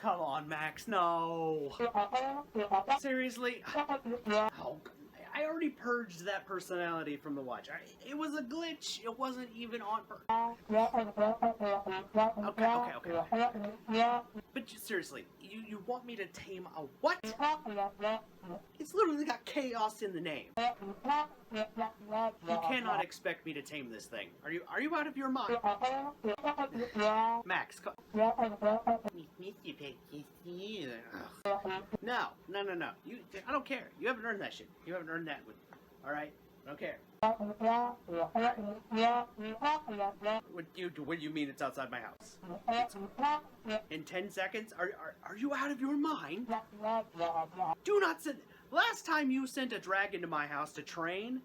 come on, Max, no. Seriously? Oh, I already purged that personality from the watch. It was a glitch. It wasn't even on purpose. Okay. But seriously, you want me to tame a what? It's literally got chaos in the name. You cannot expect me to tame this thing. Are you out of your mind? Max, No. I don't care. You haven't earned that shit. You haven't earned that with me. Alright? I don't care. What do you mean it's outside my house? In 10 seconds? Are you out of your mind? Do not send... Last time you sent a dragon to my house to train,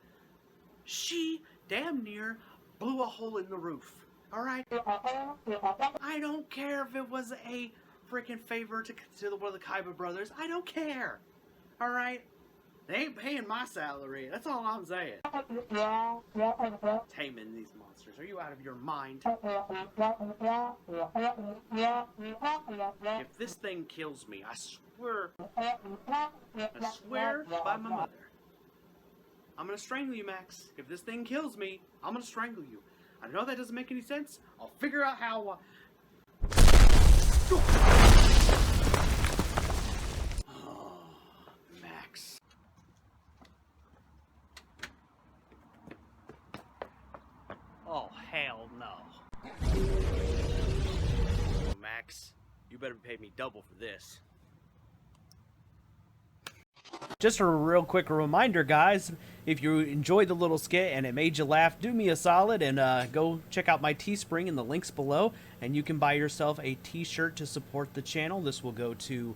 she damn near blew a hole in the roof. Alright? I don't care if it was a freaking favor to one of the Kaiba brothers. I don't care. Alright? They ain't paying my salary. That's all I'm saying. Taming these monsters. Are you out of your mind? If this thing kills me, I swear by my mother, I'm gonna strangle you, Max. If this thing kills me, I'm gonna strangle you. I know that doesn't make any sense. I'll figure out how. Max. Oh, hell no. Max, you better pay me double for this. Just a real quick reminder, guys, if you enjoyed the little skit and it made you laugh, do me a solid and go check out my Teespring in the links below, and you can buy yourself a t-shirt to support the channel. This will go to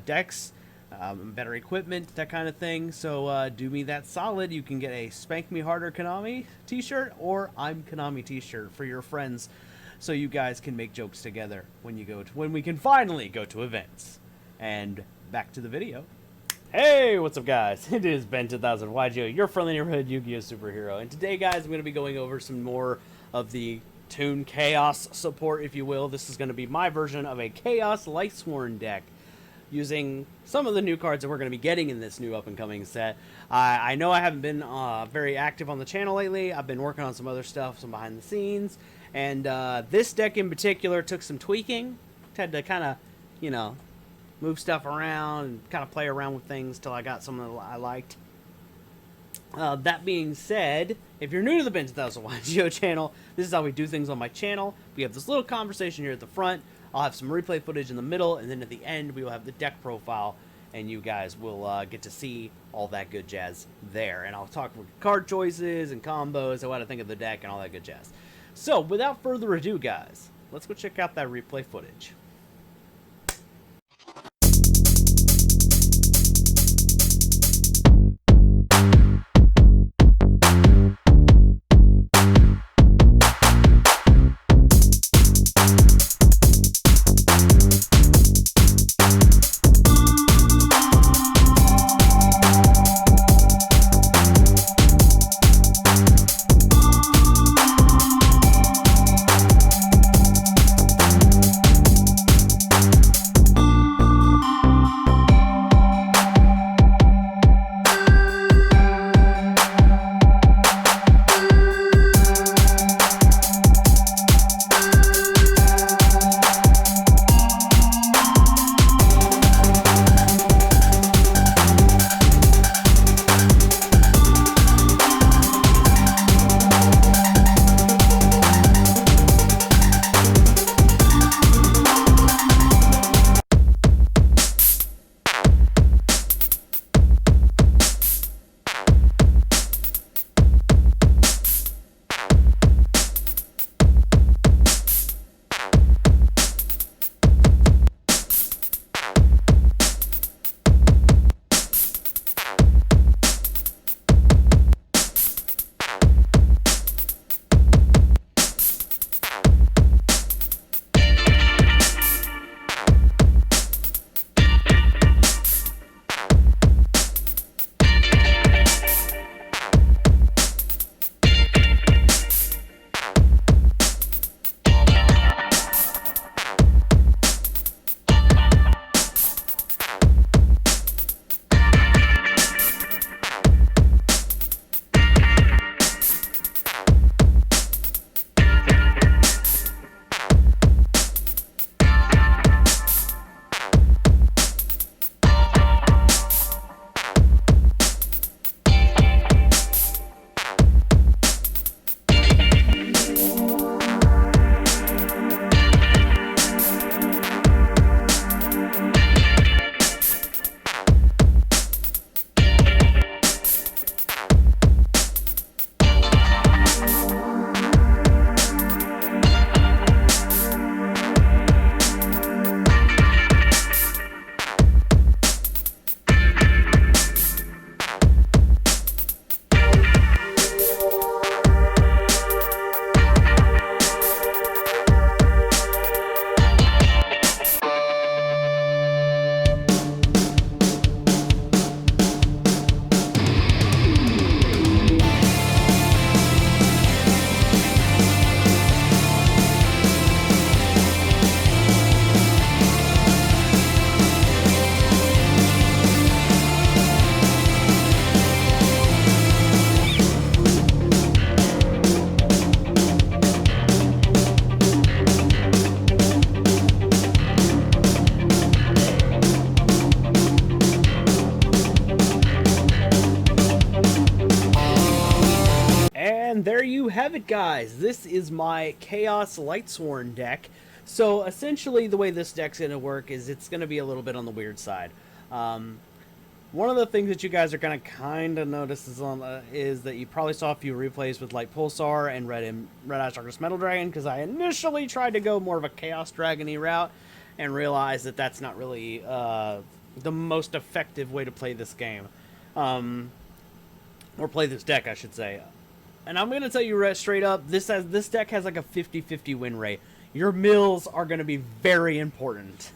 decks, better equipment, that kind of thing. So do me that solid. You can get a Spank Me Harder Konami t-shirt or I'm Konami t-shirt for your friends, so you guys can make jokes together when we can finally go to events. And back to the video. Hey, what's up, guys? It is Ben 2000 yugioh, your friendly neighborhood Yu-Gi-Oh superhero, and today, guys, I'm going to be going over some more of the Toon Chaos support, if you will. This is going to be my version of a Chaos Lightsworn deck, using some of the new cards that we're going to be getting in this new up-and-coming set. I know I haven't been very active on the channel lately. I've been working on some other stuff, some behind the scenes, and this deck in particular took some tweaking. Had to kind of, you know, move stuff around and kind of play around with things till I got something that I liked. That being said, if you're new to the Ben 2000 yugioh channel, this is how we do things on my channel. We have this little conversation here at the front. I'll have some replay footage in the middle, and then at the end we will have the deck profile, and you guys will get to see all that good jazz there. And I'll talk with card choices and combos and what I think of the deck and all that good jazz. So, without further ado, guys, let's go check out that replay footage. have it, guys. This is my Chaos Lightsworn deck. So essentially the way this deck's going to work is it's going to be a little bit on the weird side. One of the things that you guys are going to kind of notice is that you probably saw a few replays with like Pulsar and Red Eyes Darkness Metal Dragon, because I initially tried to go more of a Chaos Dragon-y route and realized that that's not really the most effective way to play this game. Or play this deck, I should say. And I'm going to tell you straight up, this deck has like a 50-50 win rate. Your mills are going to be very important.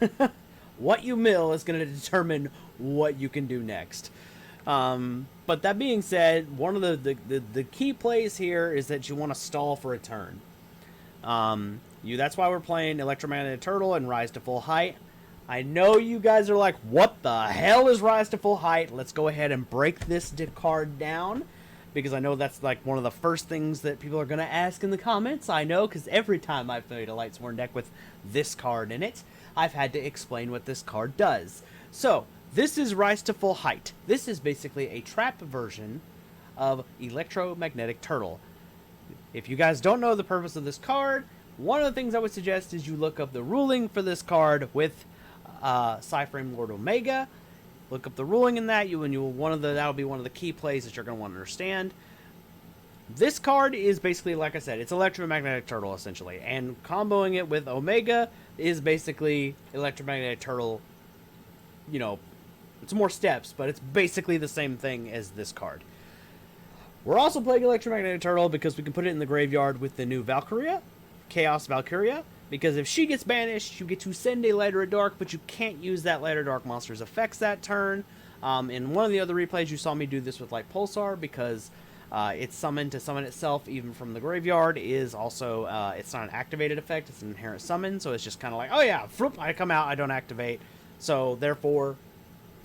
What you mill is going to determine what you can do next. But that being said, one of the key plays here is that you want to stall for a turn. That's why we're playing Electromagnetic Turtle and Rise to Full Height. I know you guys are like, what the hell is Rise to Full Height? Let's go ahead and break this card down, because I know that's like one of the first things that people are going to ask in the comments. I know, because every time I've played a Lightsworn deck with this card in it, I've had to explain what this card does. So, this is Rise to Full Height. This is basically a trap version of Electromagnetic Turtle. If you guys don't know the purpose of this card, one of the things I would suggest is you look up the ruling for this card with Psyframe Lord Omega. Look up the ruling in that. That'll be one of the key plays that you're going to want to understand. This card is basically, like I said, it's Electromagnetic Turtle essentially, and comboing it with Omega is basically Electromagnetic Turtle. You know, it's more steps, but it's basically the same thing as this card. We're also playing Electromagnetic Turtle because we can put it in the graveyard with the new Valkyria, Chaos Valkyria. Because if she gets banished, you get to send a Lighter of Dark, but you can't use that Lighter of Dark monster's effects that turn. In one of the other replays, you saw me do this with like Pulsar, because it's summoned to summon itself even from the graveyard is also, it's not an activated effect, it's an inherent summon, so it's just kind of like, oh yeah, whoop, I come out, I don't activate, so therefore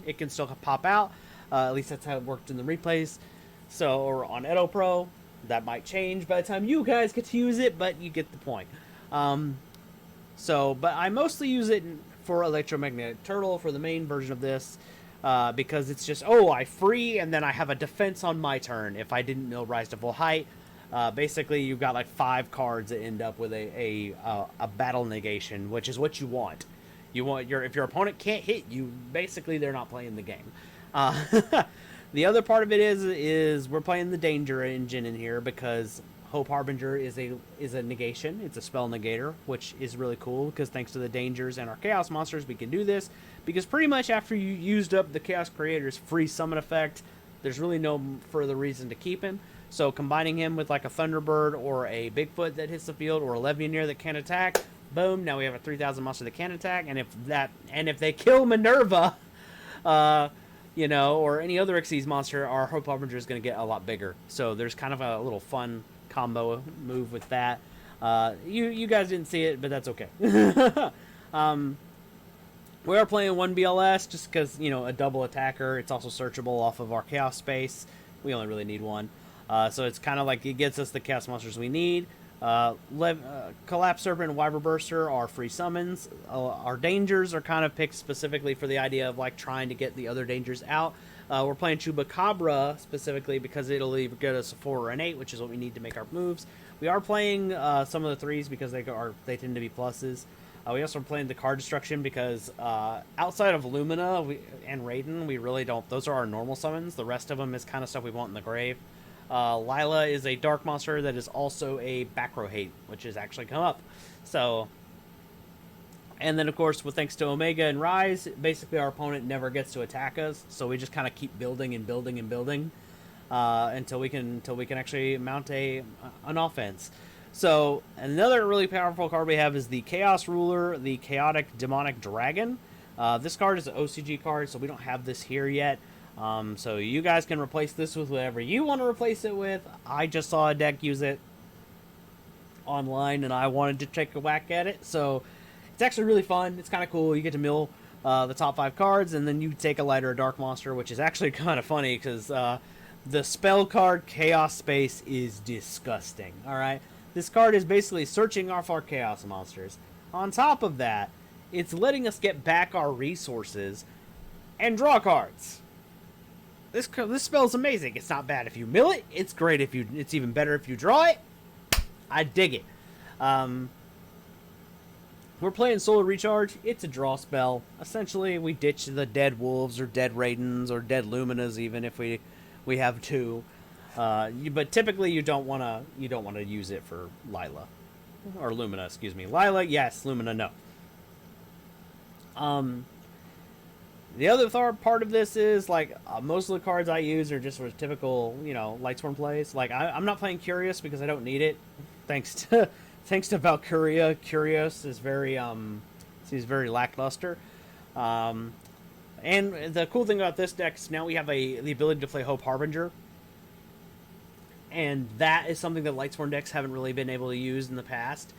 it can still pop out. At least that's how it worked in the replays. So, or on Edo Pro, that might change by the time you guys get to use it, but you get the point. But I mostly use it for Electromagnetic Turtle for the main version of this, because it's just, I free, and then I have a defense on my turn if I didn't mill Rise to Full Height. Basically, you've got like 5 cards that end up with a battle negation, which is what you want. If your opponent can't hit you, basically they're not playing the game. The other part of it is we're playing the Danger engine in here, because Hope Harbinger is a negation. It's a spell negator, which is really cool, because thanks to the Dangers and our Chaos monsters, we can do this. Because pretty much after you used up the Chaos Creator's free summon effect, there's really no further reason to keep him. So combining him with like a Thunderbird or a Bigfoot that hits the field, or a Levianeer that can attack, boom! Now we have a 3,000 monster that can attack. And if they kill Minerva, or any other Xyz monster, our Hope Harbinger is going to get a lot bigger. So there's kind of a little fun combo move with that. You guys didn't see it, but that's okay. We are playing 1 BLS just because, a double attacker. It's also searchable off of our Chaos space. We only really need one. So it's kind of like it gets us the Chaos monsters we need. Collapse Serpent and Wyver Burster are free summons. Our Dangers are kind of picked specifically for the idea of like trying to get the other Dangers out. We're playing Chupacabra specifically because it'll either get us a 4 or an 8, which is what we need to make our moves. We are playing some of the 3s because they tend to be pluses. We also are playing the Card Destruction because outside of Lumina and Raiden, we really don't. Those are our normal summons. The rest of them is kind of stuff we want in the grave. Lila is a dark monster that is also a back row hate, which has actually come up. So, and then of course, thanks to Omega and Rise, basically our opponent never gets to attack us. So we just kind of keep building and building and building until we can actually mount an offense. So another really powerful card we have is the Chaos Ruler, the Chaotic Demonic Dragon. This card is an OCG card, so we don't have this here yet. So you guys can replace this with whatever you want to replace it with. I just saw a deck use it online, and I wanted to take a whack at it. So it's actually really fun. It's kind of cool. You get to mill the top 5 cards, and then you take a Lighter or Dark monster, which is actually kind of funny because the spell card Chaos Space is disgusting. All right, this card is basically searching off our Chaos monsters. On top of that, it's letting us get back our resources and draw cards. This spell is amazing. It's not bad if you mill it. It's great if it's even better if you draw it. I dig it. We're playing Solar Recharge. It's a draw spell. Essentially, we ditch the dead wolves or dead Raidens or dead Luminas, even if we have two. But typically, you don't want to use it for Lila or Lumina. Excuse me, Lila, yes. Lumina, no. The other part of this is, like, most of the cards I use are just for typical, Lightsworn plays. Like, I'm not playing Curious because I don't need it. Thanks to Valkyria. Curious is very, seems very lackluster. And the cool thing about this deck is now we have the ability to play Hope Harbinger. And that is something that Lightsworn decks haven't really been able to use in the past.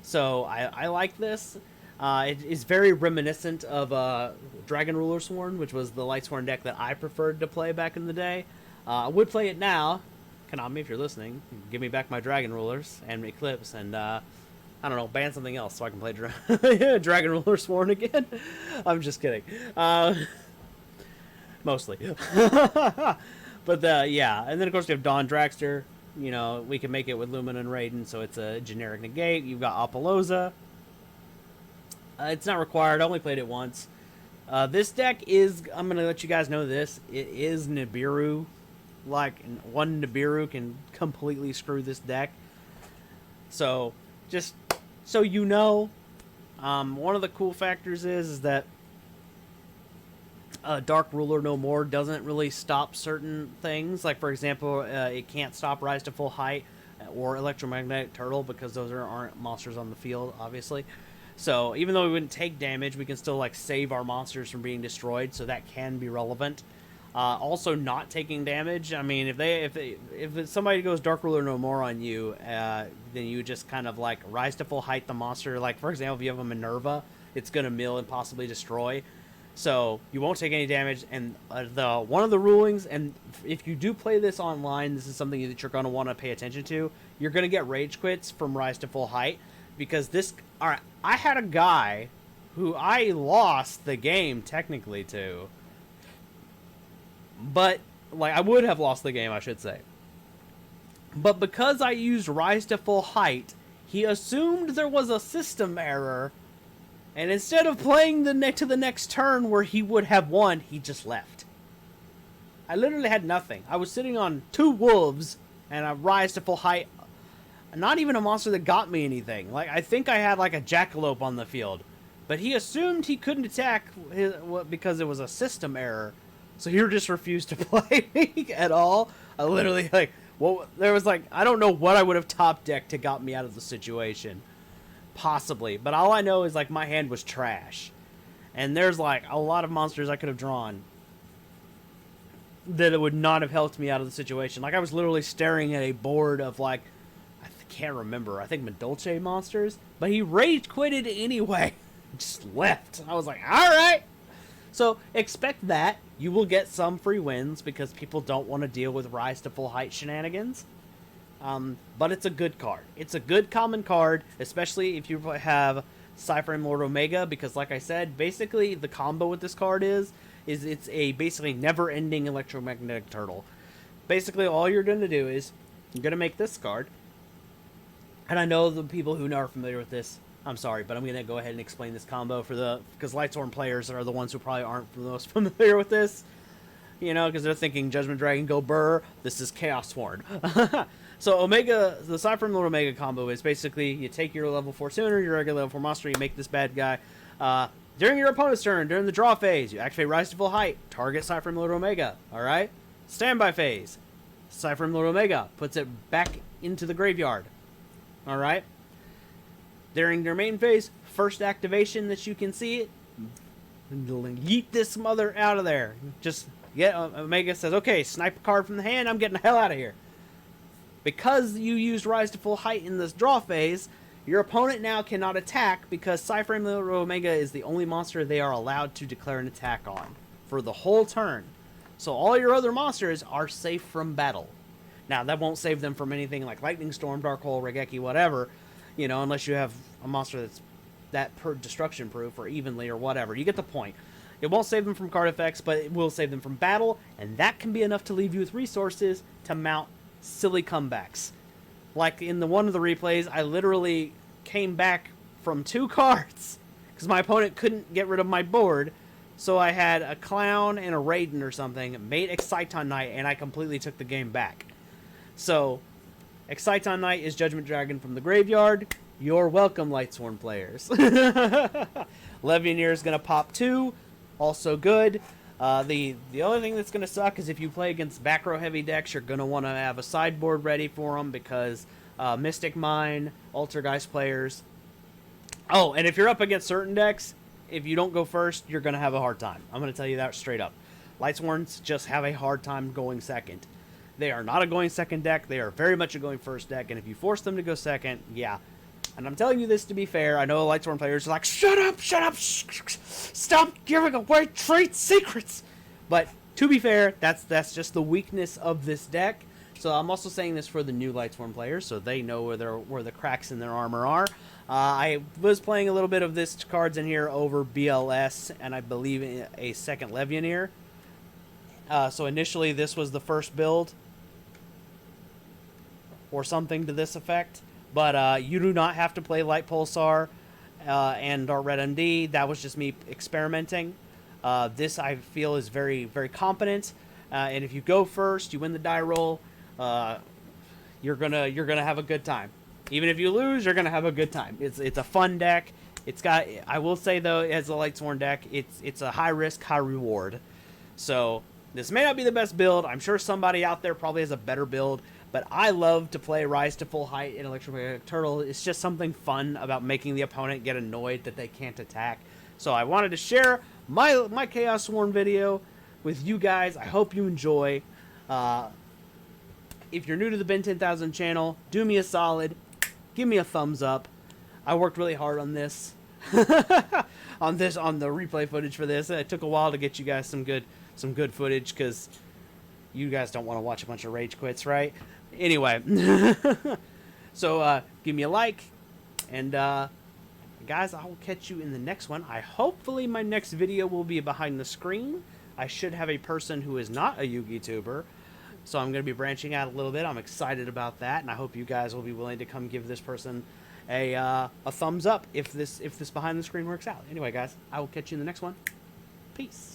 So I like this. It is very reminiscent of Dragon Ruler Sworn, which was the Lightsworn deck that I preferred to play back in the day. I would play it now. Konami, if you're listening, give me back my Dragon Rulers and Eclipse, and I don't know, ban something else so I can play Dragon Ruler Sworn again. I'm just kidding. Mostly. But yeah, and then of course we have Dawn Dragster. We can make it with Lumina and Raiden, so it's a generic negate. You've got Apollousa. It's not required. I only played it once. This deck is, I'm going to let you guys know this, it is Nibiru. Like, one Nibiru can completely screw this deck. So, just so you know, one of the cool factors is that Dark Ruler No More doesn't really stop certain things. Like, for example, it can't stop Rise to Full Height or Electromagnetic Turtle because those aren't monsters on the field, obviously. So even though we wouldn't take damage, we can still like save our monsters from being destroyed, so that can be relevant. Also, not taking damage. I mean, if somebody goes Dark Ruler No More on you, then you just kind of like Rise to Full Height the monster. Like, for example, if you have a Minerva, it's gonna mill and possibly destroy. So you won't take any damage. And one of the rulings, and if you do play this online, this is something that you're gonna want to pay attention to. You're gonna get rage quits from Rise to Full Height. Because alright, I had a guy who I lost the game technically to. But, like, I would have lost the game, I should say. But because I used Rise to Full Height, he assumed there was a system error. And instead of playing to the next turn where he would have won, he just left. I literally had nothing. I was sitting on 2 wolves and a Rise to Full Height. Not even a monster that got me anything. Like, I think I had like a Jackalope on the field, but he assumed he couldn't attack because it was a system error, so he just refused to play me at all. I literally there was like, I don't know what I would have top decked to got me out of the situation, possibly. But all I know is like my hand was trash, and there's like a lot of monsters I could have drawn that it would not have helped me out of the situation. Like, I was literally staring at a board of like, can't remember, I think Medolce monsters, but he rage quitted anyway. Just left. I was like, alright. So expect that. You will get some free wins because people don't want to deal with Rise to Full Height shenanigans. But it's a good card. It's a good common card, especially if you have Cyframe Lord Omega, because like I said, basically the combo with this card is it's a basically never-ending Electromagnetic Turtle. Basically all you're going to do is you're going to make this card. And I know the people who are familiar with this, I'm sorry, but I'm going to go ahead and explain this combo because Lightsworn players are the ones who probably aren't the most familiar with this. Because they're thinking Judgment Dragon, go Burr, this is Chaos Sworn. So Omega, the Cypher Lord Omega combo is basically you take your level 4 tuner, your regular level 4 monster, you make this bad guy. During your opponent's turn, during the draw phase, you activate Rise to Full Height, target Cypher Lord Omega, alright? Standby phase, Cypher Lord Omega puts it back into the graveyard. Alright? During your main phase, first activation that you can see it, yeet this mother out of there. Just get Omega says, okay, snipe a card from the hand, I'm getting the hell out of here. Because you used Rise to Full Height in this draw phase, your opponent now cannot attack because Cyframe Lord Omega is the only monster they are allowed to declare an attack on for the whole turn. So all your other monsters are safe from battle. Now, that won't save them from anything like Lightning Storm, Dark Hole, Regeki, whatever, unless you have a monster that's that destruction proof or evenly or whatever. You get the point. It won't save them from card effects, but it will save them from battle, and that can be enough to leave you with resources to mount silly comebacks. Like in one of the replays, I literally came back from 2 cards because my opponent couldn't get rid of my board. So I had a Clown and a Raiden or something, made Exciton Knight, and I completely took the game back. So, Exciton Knight is Judgment Dragon from the graveyard. You're welcome, Lightsworn players. Levianeer is going to pop 2. Also good. The other thing that's going to suck is if you play against back row heavy decks, you're going to want to have a sideboard ready for them because Mystic Mine, Altergeist players. Oh, and if you're up against certain decks, if you don't go first, you're going to have a hard time. I'm going to tell you that straight up. Lightsworns just have a hard time going second. They are not a going second deck. They are very much a going first deck. And if you force them to go second, yeah. And I'm telling you this to be fair. I know Lightsworn players are like, shut up, stop giving away trade secrets. But to be fair, that's just the weakness of this deck. So I'm also saying this for the new Lightsworn players, so they know where the cracks in their armor are. I was playing a little bit of this cards in here over BLS, and I believe a second Levianeer. So initially this was the first build, or something to this effect. But you do not have to play Light Pulsar and or Red MD. That was just me experimenting. This I feel is very, very competent. And if you go first, you win the die roll. You're gonna have a good time. Even if you lose, you're gonna have a good time. It's a fun deck. It's got. I will say though, as a Lightsworn deck, it's a high risk, high reward. So this may not be the best build. I'm sure somebody out there probably has a better build. But I love to play Rise to Full Height in Electromagnetic Turtle. It's just something fun about making the opponent get annoyed that they can't attack. So I wanted to share my Chaos Sworn video with you guys. I hope you enjoy. If you're new to the Ben 10,000 channel, do me a solid. Give me a thumbs up. I worked really hard on this. on the replay footage for this. It took a while to get you guys some good footage because you guys don't want to watch a bunch of rage quits, right? Anyway, so give me a like, and guys, I will catch you in the next one. Hopefully my next video will be behind the screen. I should have a person who is not a YugiTuber, so I'm going to be branching out a little bit. I'm excited about that, and I hope you guys will be willing to come give this person a thumbs up if this behind the screen works out. Anyway, guys, I will catch you in the next one. Peace.